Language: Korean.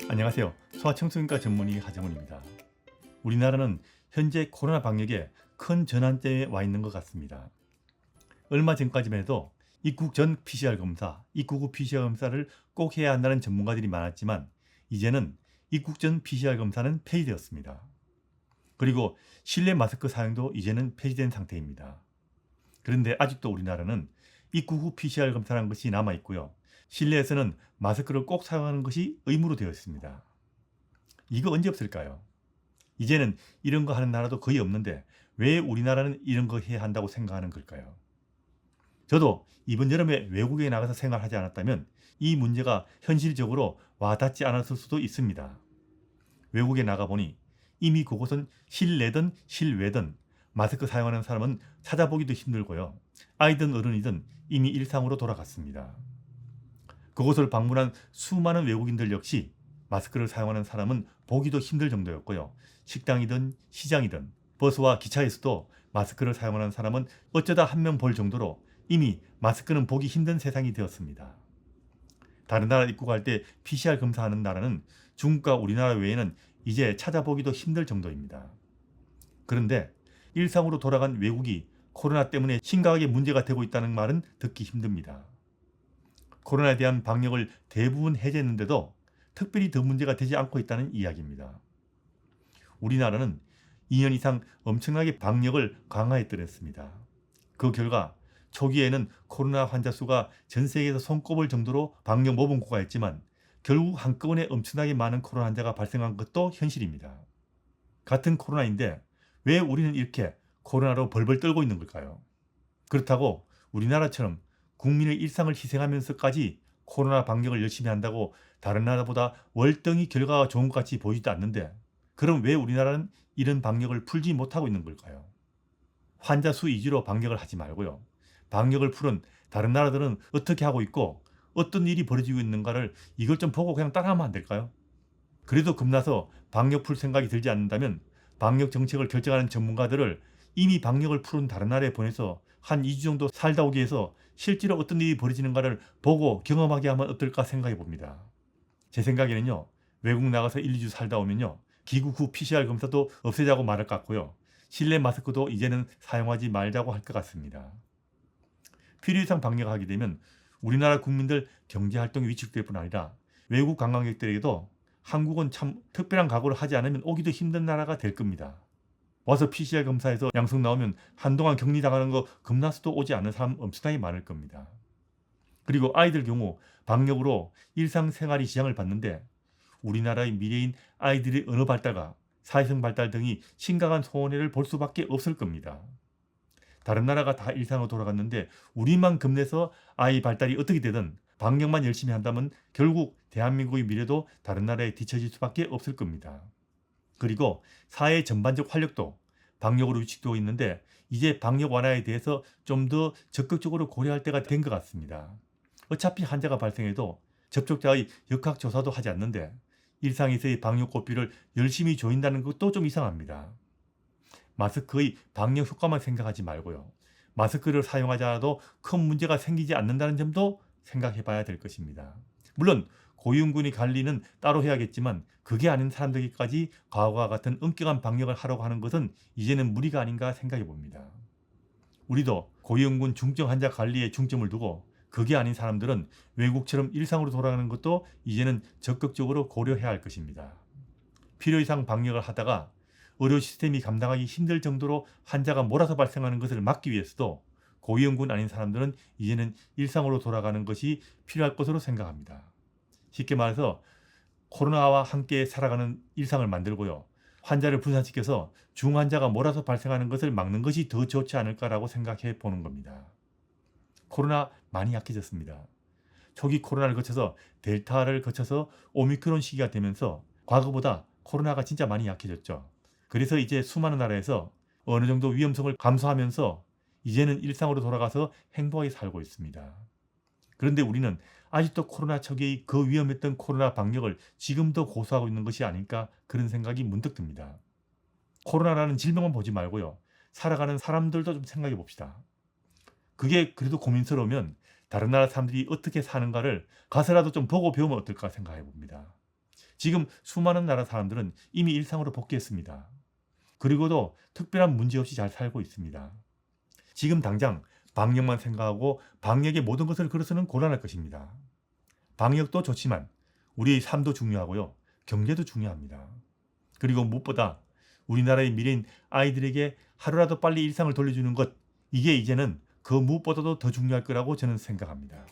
안녕하세요. 소아청소년과 전문의 하정훈입니다. 우리나라는 현재 코로나 방역에 큰 전환점에 와 있는 것 같습니다. 얼마 전까지만 해도 입국 전 PCR 검사, 입국 후 PCR 검사를 꼭 해야 한다는 전문가들이 많았지만 이제는 입국 전 PCR 검사는 폐지되었습니다. 그리고 실내 마스크 사용도 이제는 폐지된 상태입니다. 그런데 아직도 우리나라는 입국 후 PCR 검사라는 것이 남아 있고요. 실내에서는 마스크를 꼭 사용하는 것이 의무로 되어 있습니다. 이거 언제 없을까요? 이제는 이런 거 하는 나라도 거의 없는데 왜 우리나라는 이런 거 해야 한다고 생각하는 걸까요? 저도 이번 여름에 외국에 나가서 생활하지 않았다면 이 문제가 현실적으로 와닿지 않았을 수도 있습니다. 외국에 나가보니 이미 그곳은 실내든 실외든 마스크 사용하는 사람은 찾아보기도 힘들고요. 아이든 어른이든 이미 일상으로 돌아갔습니다. 그곳을 방문한 수많은 외국인들 역시 마스크를 사용하는 사람은 보기도 힘들 정도였고요. 식당이든 시장이든 버스와 기차에서도 마스크를 사용하는 사람은 어쩌다 한 명 볼 정도로 이미 마스크는 보기 힘든 세상이 되었습니다. 다른 나라 입국할 때 PCR 검사하는 나라는 중국과 우리나라 외에는 이제 찾아보기도 힘들 정도입니다. 그런데 일상으로 돌아간 외국이 코로나 때문에 심각하게 문제가 되고 있다는 말은 듣기 힘듭니다. 코로나에 대한 방역을 대부분 해제했는데도 특별히 더 문제가 되지 않고 있다는 이야기입니다. 우리나라는 2년 이상 엄청나게 방역을 강화했더랬습니다. 그 결과 초기에는 코로나 환자 수가 전 세계에서 손꼽을 정도로 방역 모범국가 였지만 결국 한꺼번에 엄청나게 많은 코로나 환자가 발생한 것도 현실입니다. 같은 코로나인데 왜 우리는 이렇게 코로나로 벌벌 떨고 있는 걸까요? 그렇다고 우리나라처럼 국민의 일상을 희생하면서까지 코로나 방역을 열심히 한다고 다른 나라보다 월등히 결과가 좋은 것 같이 보이지도 않는데 그럼 왜 우리나라는 이런 방역을 풀지 못하고 있는 걸까요? 환자 수 위주로 방역을 하지 말고요. 방역을 풀은 다른 나라들은 어떻게 하고 있고 어떤 일이 벌어지고 있는가를 이걸 좀 보고 그냥 따라하면 안 될까요? 그래도 겁나서 방역 풀 생각이 들지 않는다면 방역 정책을 결정하는 전문가들을 이미 방역을 푸른 다른 나라에 보내서 한 2주 정도 살다 오게 해서 실제로 어떤 일이 벌어지는가를 보고 경험하게 하면 어떨까 생각해 봅니다. 제 생각에는요. 외국 나가서 1, 2주 살다 오면요. 귀국 후 PCR 검사도 없애자고 말할 것 같고요. 실내 마스크도 이제는 사용하지 말자고 할 것 같습니다. 필요 이상 방역을 하게 되면 우리나라 국민들 경제활동이 위축될 뿐 아니라 외국 관광객들에게도 한국은 참 특별한 각오를 하지 않으면 오기도 힘든 나라가 될 겁니다. 와서 PCR 검사에서 양성 나오면 한동안 격리당하는 거 겁나서도 오지 않는 사람 엄청나게 많을 겁니다. 그리고 아이들 경우 방역으로 일상생활이 지장을 받는데 우리나라의 미래인 아이들의 언어 발달과 사회성 발달 등이 심각한 손해를 볼 수밖에 없을 겁니다. 다른 나라가 다 일상으로 돌아갔는데 우리만 겁내서 아이 발달이 어떻게 되든 방역만 열심히 한다면 결국 대한민국의 미래도 다른 나라에 뒤처질 수밖에 없을 겁니다. 그리고 사회 전반적 활력도 방역으로 위축되고 있는데 이제 방역 완화에 대해서 좀 더 적극적으로 고려할 때가 된 것 같습니다. 어차피 환자가 발생해도 접촉자의 역학조사도 하지 않는데 일상에서의 방역 고삐를 열심히 조인다는 것도 좀 이상합니다. 마스크의 방역 효과만 생각하지 말고요. 마스크를 사용하지 않아도 큰 문제가 생기지 않는다는 점도 생각해 봐야 될 것입니다. 물론 고위험군의 관리는 따로 해야겠지만 그게 아닌 사람들에게까지 과거와 같은 엄격한 방역을 하려고 하는 것은 이제는 무리가 아닌가 생각해 봅니다. 우리도 고위험군 중증 환자 관리에 중점을 두고 그게 아닌 사람들은 외국처럼 일상으로 돌아가는 것도 이제는 적극적으로 고려해야 할 것입니다. 필요 이상 방역을 하다가 의료 시스템이 감당하기 힘들 정도로 환자가 몰아서 발생하는 것을 막기 위해서도 고위험군 아닌 사람들은 이제는 일상으로 돌아가는 것이 필요할 것으로 생각합니다. 쉽게 말해서 코로나와 함께 살아가는 일상을 만들고요. 환자를 분산시켜서 중환자가 몰아서 발생하는 것을 막는 것이 더 좋지 않을까라고 생각해 보는 겁니다. 코로나 많이 약해졌습니다. 초기 코로나를 거쳐서 델타를 거쳐서 오미크론 시기가 되면서 과거보다 코로나가 진짜 많이 약해졌죠. 그래서 이제 수많은 나라에서 어느 정도 위험성을 감수하면서 이제는 일상으로 돌아가서 행복하게 살고 있습니다. 그런데 우리는 아직도 코로나 초기의 그 위험했던 코로나 방역을 지금도 고수하고 있는 것이 아닐까 그런 생각이 문득 듭니다. 코로나라는 질병만 보지 말고요. 살아가는 사람들도 좀 생각해 봅시다. 그게 그래도 고민스러우면 다른 나라 사람들이 어떻게 사는가를 가서라도 좀 보고 배우면 어떨까 생각해 봅니다. 지금 수많은 나라 사람들은 이미 일상으로 복귀했습니다. 그리고도 특별한 문제 없이 잘 살고 있습니다. 지금 당장 방역만 생각하고 방역의 모든 것을 걸어서는 곤란할 것입니다. 방역도 좋지만 우리의 삶도 중요하고요. 경제도 중요합니다. 그리고 무엇보다 우리나라의 미래인 아이들에게 하루라도 빨리 일상을 돌려주는 것, 이게 이제는 그 무엇보다도 더 중요할 거라고 저는 생각합니다.